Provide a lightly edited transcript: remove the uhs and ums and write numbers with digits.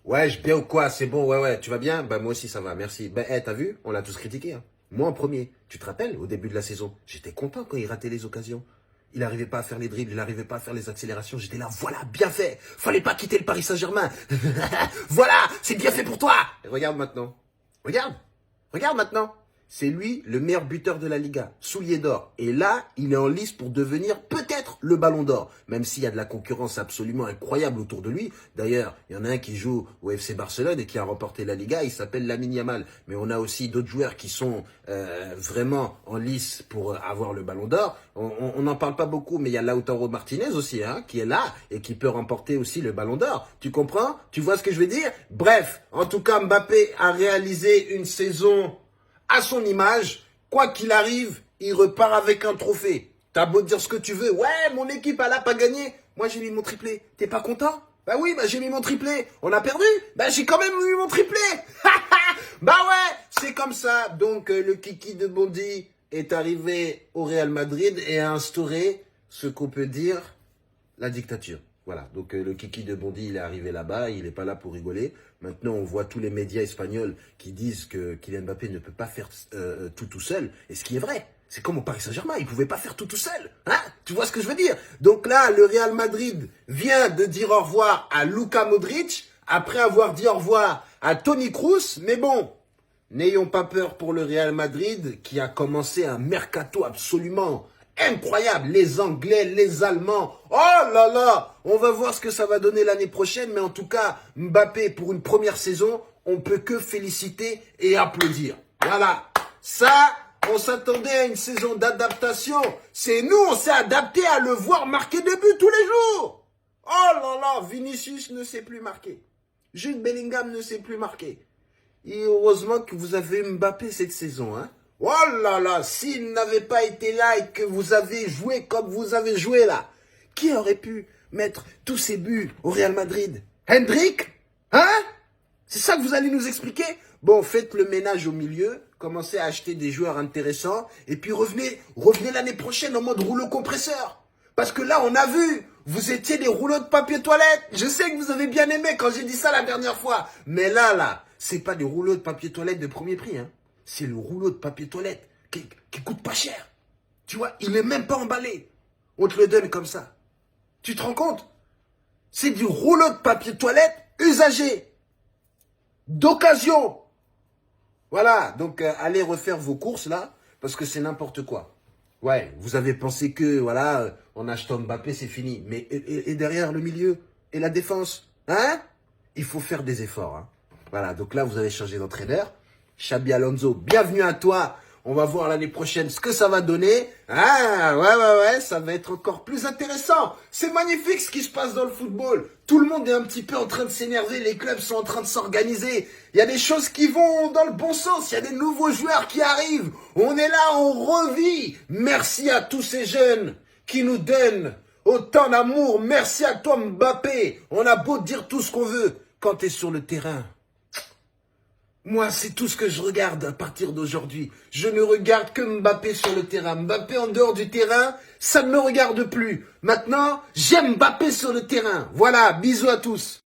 Ouais, bien ou quoi? C'est bon, ouais, tu vas bien? Bah moi aussi ça va, merci. Bah t'as vu? On l'a tous critiqué, hein. Moi en premier. Tu te rappelles, au début de la saison, j'étais content quand il ratait les occasions. Il n'arrivait pas à faire les dribbles, il n'arrivait pas à faire les accélérations. J'étais là, voilà, bien fait. Fallait pas quitter le Paris Saint-Germain. Voilà, c'est bien fait pour toi. Et regarde maintenant. Regarde. Regarde maintenant. C'est lui le meilleur buteur de la Liga, soulier d'or. Et là, il est en lice pour devenir peut-être le ballon d'or. Même s'il y a de la concurrence absolument incroyable autour de lui. D'ailleurs, il y en a un qui joue au FC Barcelone et qui a remporté la Liga. Il s'appelle Lamine Yamal. Mais on a aussi d'autres joueurs qui sont vraiment en lice pour avoir le ballon d'or. On n'en parle pas beaucoup, mais il y a Lautaro Martinez aussi, hein, qui est là et qui peut remporter aussi le ballon d'or. Tu comprends? Tu vois ce que je veux dire? Bref, en tout cas, Mbappé a réalisé une saison à son image. Quoi qu'il arrive, il repart avec un trophée. T'as beau dire ce que tu veux. Ouais, mon équipe, elle a pas gagné. Moi, j'ai mis mon triplé. T'es pas content? Bah oui, bah j'ai mis mon triplé. On a perdu? Bah j'ai quand même eu mon triplé. Bah ouais, c'est comme ça. Donc, le kiki de Bondy est arrivé au Real Madrid et a instauré ce qu'on peut dire la dictature. Voilà, donc le kiki de Bondy, il est arrivé là-bas, il n'est pas là pour rigoler. Maintenant, on voit tous les médias espagnols qui disent que Kylian Mbappé ne peut pas faire tout seul. Et ce qui est vrai, c'est comme au Paris Saint-Germain, il ne pouvait pas faire tout seul. Hein? Tu vois ce que je veux dire? Donc là, le Real Madrid vient de dire au revoir à Luka Modric, après avoir dit au revoir à Toni Kroos. Mais bon, n'ayons pas peur pour le Real Madrid qui a commencé un mercato absolument incroyable. Les Anglais, les Allemands. Oh là là, on va voir ce que ça va donner l'année prochaine. Mais en tout cas, Mbappé, pour une première saison, on peut que féliciter et applaudir. Voilà. Ça, on s'attendait à une saison d'adaptation. C'est nous, on s'est adapté à le voir marquer des buts tous les jours. Oh là là, Vinicius ne sait plus marquer. Jude Bellingham ne sait plus marquer. Et heureusement que vous avez Mbappé cette saison, hein. Oh là là, s'il n'avait pas été là et que vous avez joué comme vous avez joué là, qui aurait pu mettre tous ces buts au Real Madrid? Hendrik? Hein? C'est ça que vous allez nous expliquer? Bon, faites le ménage au milieu, commencez à acheter des joueurs intéressants, et puis revenez l'année prochaine en mode rouleau compresseur. Parce que là, on a vu, vous étiez des rouleaux de papier toilette. Je sais que vous avez bien aimé quand j'ai dit ça la dernière fois. Mais là, c'est pas des rouleaux de papier toilette de premier prix, hein. C'est le rouleau de papier toilette qui coûte pas cher. Tu vois, il est même pas emballé. On te le donne comme ça. Tu te rends compte? C'est du rouleau de papier toilette usagé. D'occasion. Voilà, donc allez refaire vos courses là, parce que c'est n'importe quoi. Ouais, vous avez pensé que, voilà, en achetant Mbappé, c'est fini. Mais et derrière le milieu et la défense, hein? Il faut faire des efforts, hein. Voilà, donc là, vous avez changé d'entraîneur. Xabi Alonso, bienvenue à toi. On va voir l'année prochaine ce que ça va donner. Ah, ouais, ça va être encore plus intéressant. C'est magnifique ce qui se passe dans le football. Tout le monde est un petit peu en train de s'énerver. Les clubs sont en train de s'organiser. Il y a des choses qui vont dans le bon sens. Il y a des nouveaux joueurs qui arrivent. On est là, on revit. Merci à tous ces jeunes qui nous donnent autant d'amour. Merci à toi Mbappé. On a beau dire tout ce qu'on veut. Quand tu es sur le terrain, moi, c'est tout ce que je regarde à partir d'aujourd'hui. Je ne regarde que Mbappé sur le terrain. Mbappé en dehors du terrain, ça ne me regarde plus. Maintenant, j'aime Mbappé sur le terrain. Voilà, bisous à tous.